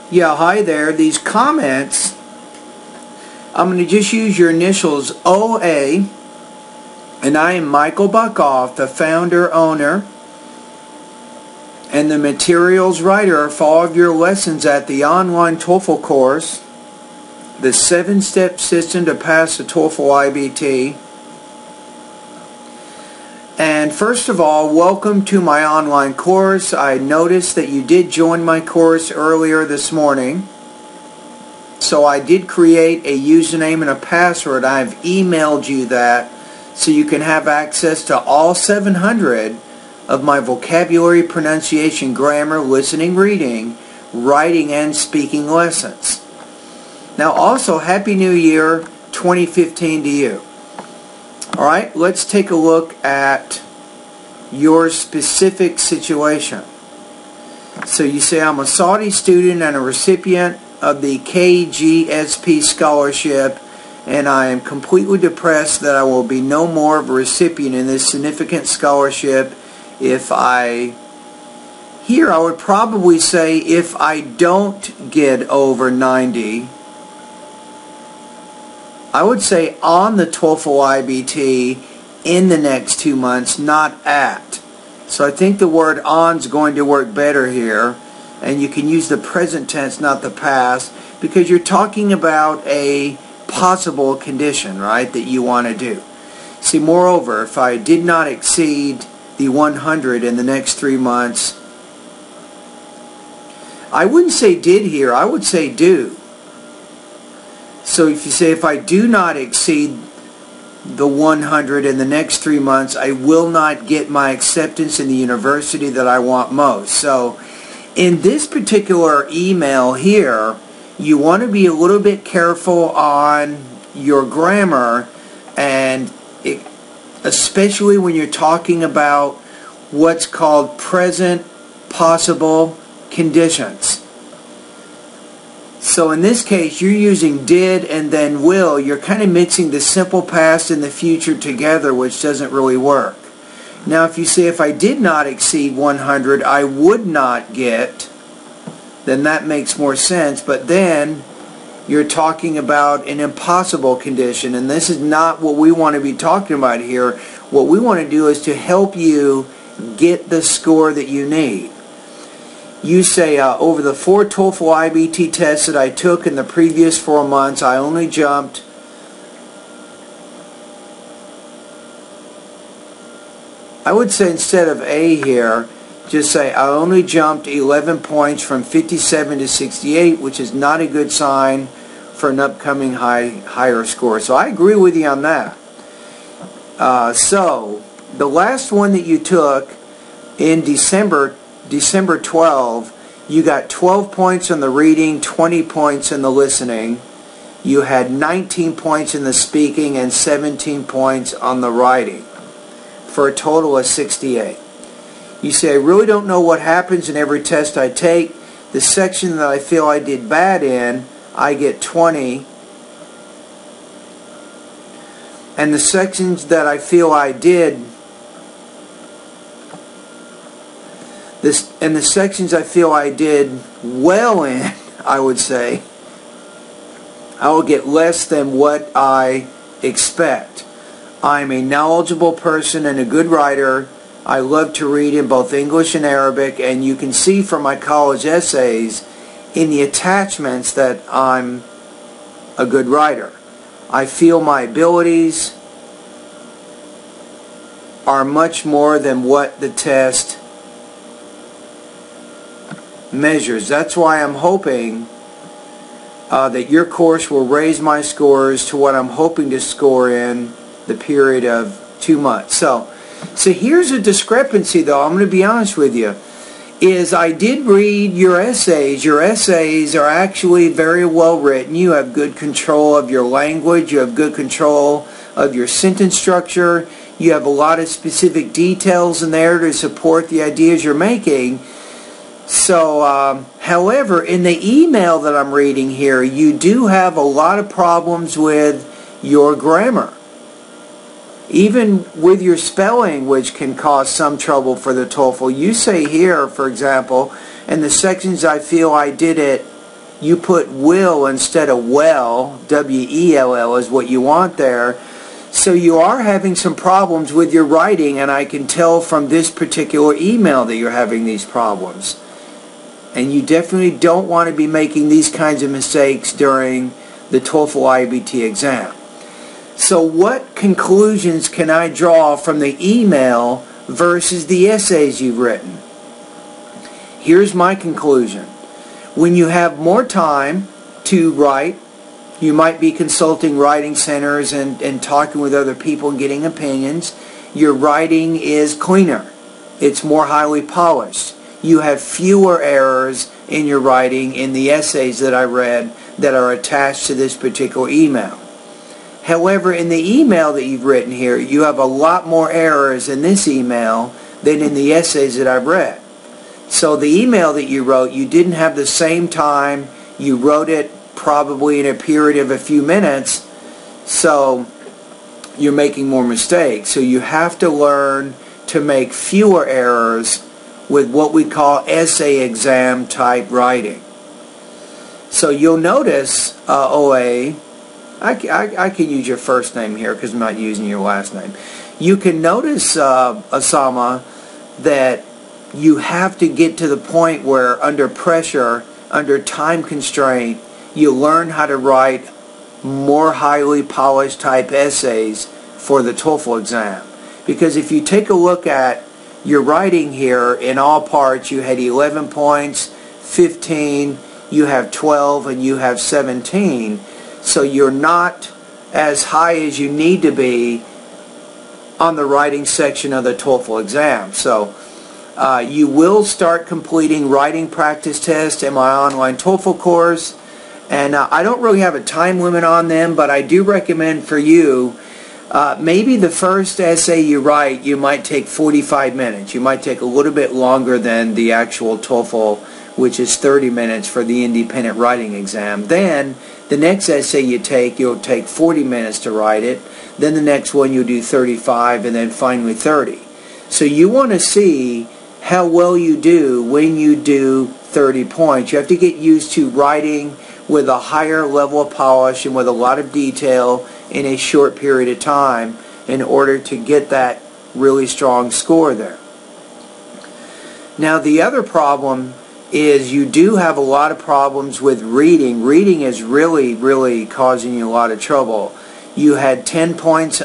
Yeah, hi there. These comments, I'm going to just use your initials OA, and I am Michael Buckoff, the founder, owner, and the materials writer for all of your lessons at the online TOEFL course, the 7-step system to pass the TOEFL IBT. And first of all, welcome to my online course. I noticed that you did join my course earlier this morning. So I did create a username and a password. I've emailed you that so you can have access to all 700 of my vocabulary, pronunciation, grammar, listening, reading, writing, and speaking lessons. Now also, Happy New Year 2015 to you. Alright, let's take a look at your specific situation. So you say, I'm a Saudi student and a recipient of the KGSP scholarship, and I am completely depressed that I will be no more of a recipient in this significant scholarship if I would probably say if I don't get over 90. I would say on the TOEFL IBT in the next 2 months, not at. So I think the word on is going to work better here. And you can use the present tense, not the past, because you're talking about a possible condition, right, that you want to do. See, moreover, if I did not exceed the 100 in the next 3 months, I wouldn't say did here, I would say do. So if you say, if I do not exceed the 100 in the next 3 months, I will not get my acceptance in the university that I want most. So in this particular email here, you want to be a little bit careful on your grammar, and especially when you're talking about what's called present possible conditions. So in this case, you're using did and then will. You're kind of mixing the simple past and the future together, which doesn't really work. Now if you say, if I did not exceed 100, I would not get, then that makes more sense. But then you're talking about an impossible condition, and this is not what we want to be talking about here. What we want to do is to help you get the score that you need. You say, over the 4 TOEFL IBT tests that I took in the previous 4 months, I only jumped I would say, instead of A here, just say I only jumped 11 points from 57 to 68, which is not a good sign for an upcoming higher score. So I agree with you on that. So the last one that you took in December 12, you got 12 points in the reading, 20 points in the listening. You had 19 points in the speaking and 17 points on the writing, for a total of 68. You say, I really don't know what happens in every test I take. The section that I feel I did bad in, I get 20. And the sections that I feel I did, the sections I feel I did well in, I would say, I will get less than what I expect. I'm a knowledgeable person and a good writer. I love to read in both English and Arabic, and you can see from my college essays in the attachments that I'm a good writer. I feel my abilities are much more than what the test measures. That's why I'm hoping that your course will raise my scores to what I'm hoping to score in the period of 2 months. So here's a discrepancy, though. I'm going to be honest with you. Is I did read your essays. Your essays are actually very well written. You have good control of your language. You have good control of your sentence structure. You have a lot of specific details in there to support the ideas you're making. So, however, in the email that I'm reading here, you do have a lot of problems with your grammar. Even with your spelling, which can cause some trouble for the TOEFL. You say here, for example, in the sections I feel I did it you put will instead of well. W-E-L-L is what you want there. So you are having some problems with your writing, and I can tell from this particular email that you're having these problems. And you definitely don't want to be making these kinds of mistakes during the TOEFL IBT exam. So what conclusions can I draw from the email versus the essays you've written? Here's my conclusion. When you have more time to write, you might be consulting writing centers and talking with other people and getting opinions. Your writing is cleaner. It's more highly polished. You have fewer errors in your writing in the essays that I read that are attached to this particular email. However, in the email that you've written here, you have a lot more errors in this email than in the essays that I've read. So the email that you wrote, you didn't have the same time. You wrote it probably in a period of a few minutes, so you're making more mistakes. So you have to learn to make fewer errors with what we call essay exam type writing. So you'll notice, OA, I can use your first name here because I'm not using your last name. You can notice, Osama, that you have to get to the point where under pressure, under time constraint, you learn how to write more highly polished type essays for the TOEFL exam. Because if you take a look at your writing here, in all parts you had 11 points, 15, you have 12, and you have 17. So you're not as high as you need to be on the writing section of the TOEFL exam. So you will start completing writing practice tests in my online TOEFL course. And I don't really have a time limit on them, but I do recommend for you, maybe the first essay you write, you might take 45 minutes. You might take a little bit longer than the actual TOEFL, which is 30 minutes for the independent writing exam. Then the next essay you take, you'll take 40 minutes to write it. Then the next one you'll do 35, and then finally 30. So you want to see how well you do when you do 30 points. You have to get used to writing with a higher level of polish and with a lot of detail in a short period of time in order to get that really strong score there. Now the other problem is you do have a lot of problems with reading. Reading is really causing you a lot of trouble. You had 10 points,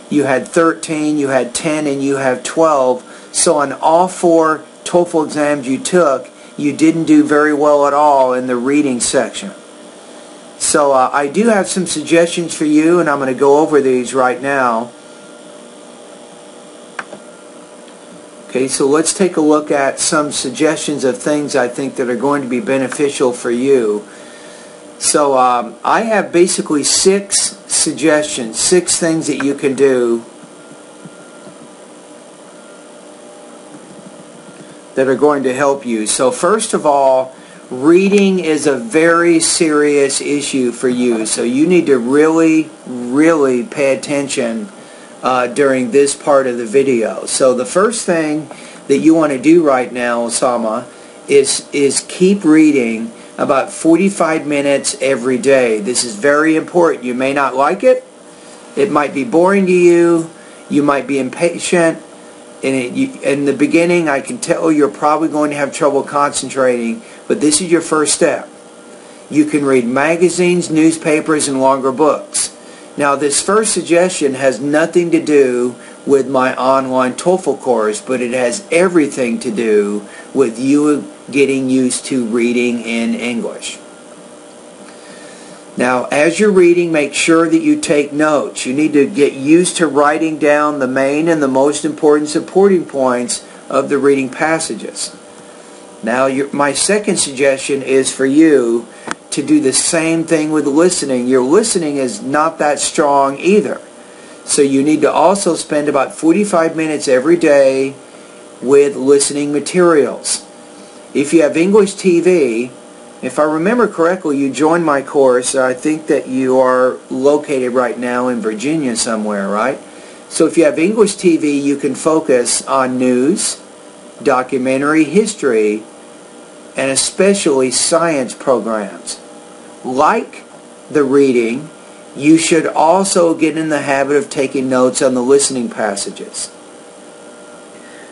you had 13, you had 10, and you have 12. So on all 4 TOEFL exams you took, you didn't do very well at all in the reading section. So I do have some suggestions for you, and I'm going to go over these right now. Okay, so let's take a look at some suggestions of things I think that are going to be beneficial for you. So I have basically 6 suggestions, 6 things that you can do that are going to help you. So first of all, reading is a very serious issue for you. So you need to really pay attention during this part of the video. So the first thing that you want to do right now, Osama, is keep reading about 45 minutes every day. This is very important. You may not like it. It might be boring to you. You might be impatient. In the beginning, I can tell you're probably going to have trouble concentrating, but this is your first step. You can read magazines, newspapers, and longer books. Now, this first suggestion has nothing to do with my online TOEFL course, but it has everything to do with you getting used to reading in English. Now, as you're reading, make sure that you take notes. You need to get used to writing down the main and the most important supporting points of the reading passages. Now, my second suggestion is for you to do the same thing with listening. Your listening is not that strong either. So you need to also spend about 45 minutes every day with listening materials. If you have English TV, if I remember correctly, you joined my course. I think that you are located right now in Virginia somewhere, right? So if you have English TV, you can focus on news, documentary, history, and especially science programs. like the reading, you should also get in the habit of taking notes on the listening passages.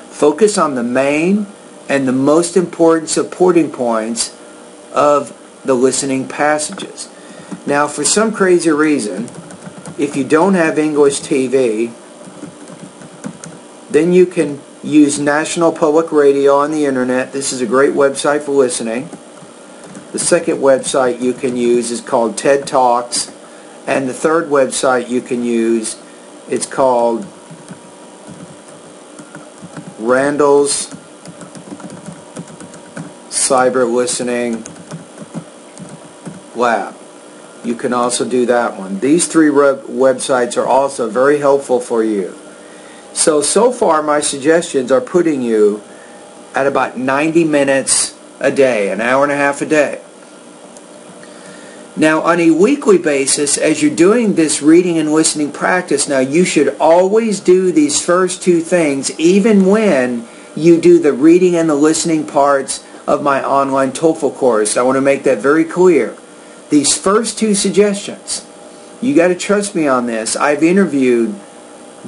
Focus on the main and the most important supporting points of the listening passages. Now, for some crazy reason, if you don't have English TV, then you can use National Public Radio on the internet. This is a great website for listening. The second website you can use is called TED Talks. And the third website you can use, it's called Randall's Cyber Listening Lab. You can also do that one. These three websites are also very helpful for you. So far my suggestions are putting you at about 90 minutes a day, an hour and a half a day. Now, on a weekly basis, as you're doing this reading and listening practice, now you should always do these first two things, even when you do the reading and the listening parts of my online TOEFL course. I want to make that very clear. These first two suggestions, you got to trust me on this. I've interviewed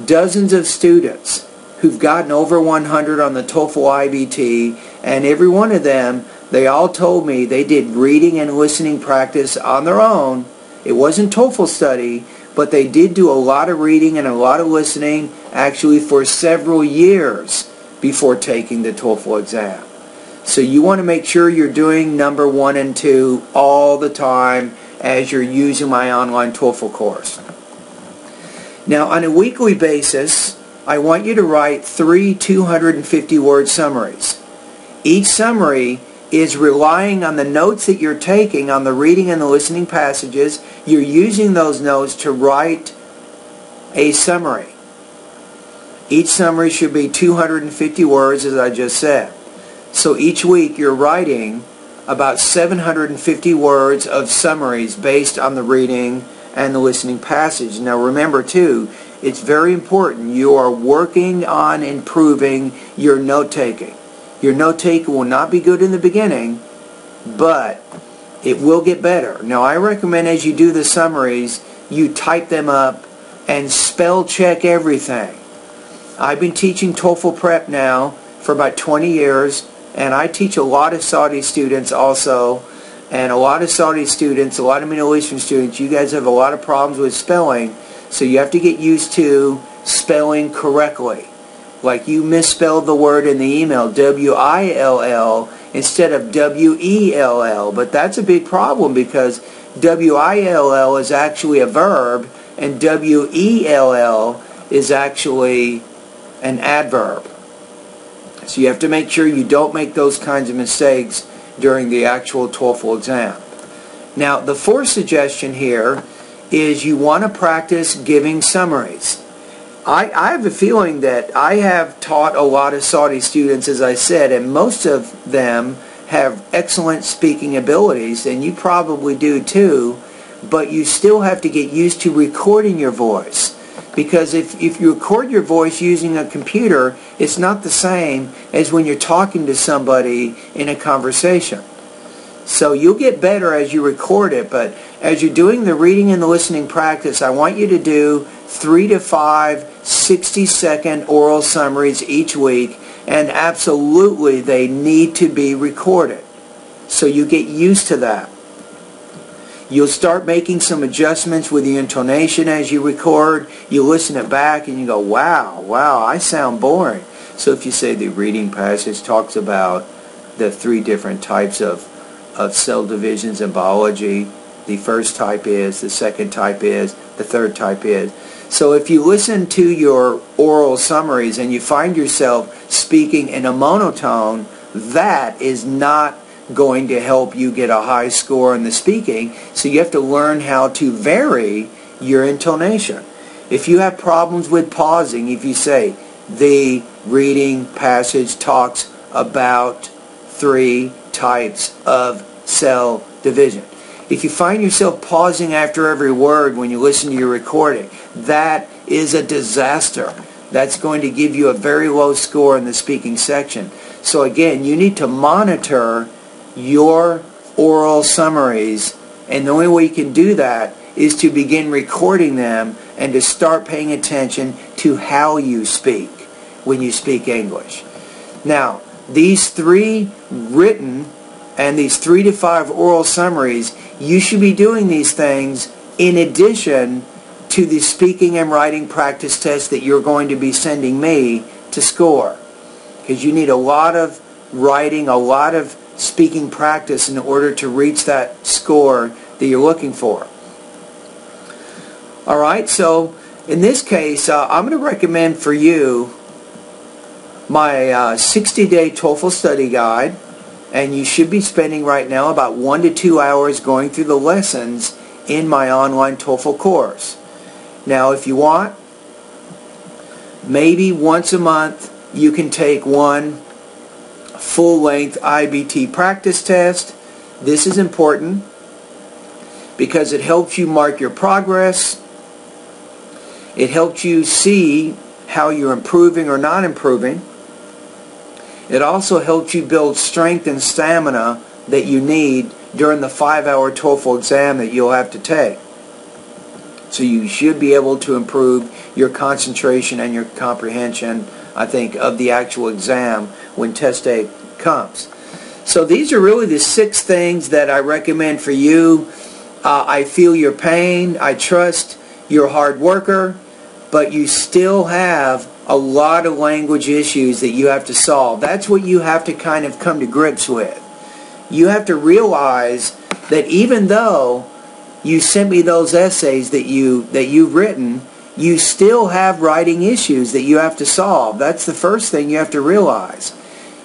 dozens of students who've gotten over 100 on the TOEFL IBT, and every one of them, they all told me they did reading and listening practice on their own. It wasn't TOEFL study, but they did do a lot of reading and a lot of listening actually for several years before taking the TOEFL exam. So you want to make sure you're doing number 1 and 2 all the time as you're using my online TOEFL course. Now, on a weekly basis, I want you to write 3 250-word summaries. Each summary is relying on the notes that you're taking on the reading and the listening passages. You're using those notes to write a summary. Each summary should be 250 words, as I just said. So each week you're writing about 750 words of summaries based on the reading and the listening passage. Now remember too, it's very important. You are working on improving your note-taking. Your note-taking will not be good in the beginning, but it will get better. Now I recommend as you do the summaries, you type them up and spell check everything. I've been teaching TOEFL prep now for about 20 years, and I teach a lot of Saudi students also. And a lot of Saudi students, a lot of Middle Eastern students, you guys have a lot of problems with spelling, so you have to get used to spelling correctly. Like you misspelled the word in the email, W-I-L-L, instead of W-E-L-L. But that's a big problem because W-I-L-L is actually a verb and W-E-L-L is actually an adverb. So you have to make sure you don't make those kinds of mistakes during the actual TOEFL exam. Now, the fourth suggestion here is you want to practice giving summaries. I have a feeling that I have taught a lot of Saudi students, as I said, and most of them have excellent speaking abilities, and you probably do too, but you still have to get used to recording your voice. Because if you record your voice using a computer, it's not the same as when you're talking to somebody in a conversation. So you'll get better as you record it, but as you're doing the reading and the listening practice, I want you to do 3 to 5 60-second oral summaries each week, and absolutely they need to be recorded. So you get used to that. You'll start making some adjustments with the intonation as you record. You listen it back and you go, wow, I sound boring. So if you say the reading passage talks about the 3 different types of cell divisions in biology, the first type is, the second type is, the third type is. So if you listen to your oral summaries and you find yourself speaking in a monotone, that is not going to help you get a high score in the speaking. So you have to learn how to vary your intonation. If you have problems with pausing, if you say, the reading passage talks about 3 types of cell division. If you find yourself pausing after every word when you listen to your recording, that is a disaster. That's going to give you a very low score in the speaking section. So again, you need to monitor your oral summaries And the only way you can do that is to begin recording them and to start paying attention to how you speak when you speak English. Now, these 3 written and these 3 to 5 oral summaries, you should be doing these things in addition to the speaking and writing practice test that you're going to be sending me to score. Because you need a lot of writing, a lot of speaking practice in order to reach that score that you're looking for. Alright, so in this case, I'm going to recommend for you my 60-day TOEFL study guide, and you should be spending right now about 1 to 2 hours going through the lessons in my online TOEFL course. Now, if you want, maybe once a month you can take one full-length IBT practice test. This is important because it helps you mark your progress. It helps you see how you're improving or not improving. It also helps you build strength and stamina that you need during the 5-hour TOEFL exam that you'll have to take. So you should be able to improve your concentration and your comprehension, I think, of the actual exam when test day comes. So these are really the 6 things that I recommend for you. I feel your pain. I trust you're a hard worker, but you still have a lot of language issues that you have to solve. That's what you have to kind of come to grips with. You have to realize that even though you sent me those essays that you've written, you still have writing issues that you have to solve. That's the first thing you have to realize.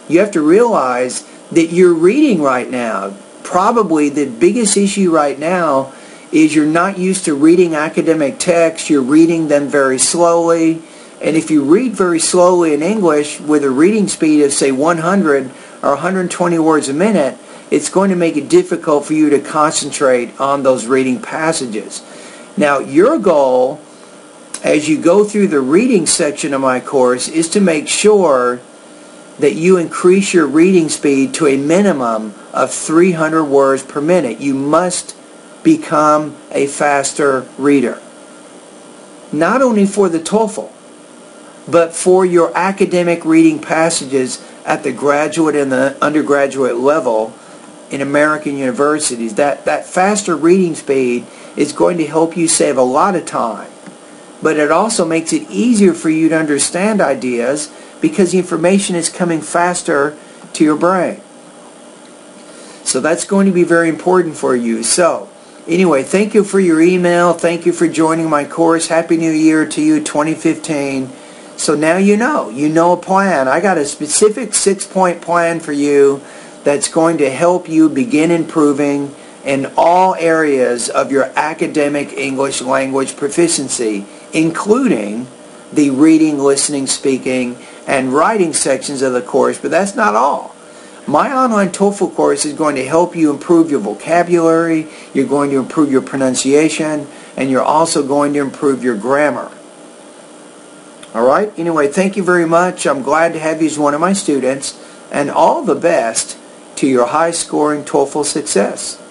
You have to realize that you're reading right now. Probably the biggest issue right now is you're not used to reading academic texts. You're reading them very slowly. And if you read very slowly in English with a reading speed of, say, 100 or 120 words a minute, it's going to make it difficult for you to concentrate on those reading passages. Now, your goal as you go through the reading section of my course is to make sure that you increase your reading speed to a minimum of 300 words per minute. You must become a faster reader. Not only for the TOEFL, but for your academic reading passages at the graduate and the undergraduate level in American universities. That faster reading speed is going to help you save a lot of time. But it also makes it easier for you to understand ideas because the information is coming faster to your brain. So that's going to be very important for you. So, anyway, thank you for your email. Thank you for joining my course. Happy New Year to you, 2015. So now you know a plan. I got a specific 6-point plan for you that's going to help you begin improving in all areas of your academic English language proficiency, including the reading, listening, speaking, and writing sections of the course. But that's not all. My online TOEFL course is going to help you improve your vocabulary, you're going to improve your pronunciation, and you're also going to improve your grammar. Alright, anyway, thank you very much. I'm glad to have you as one of my students, and all the best to your high-scoring TOEFL success.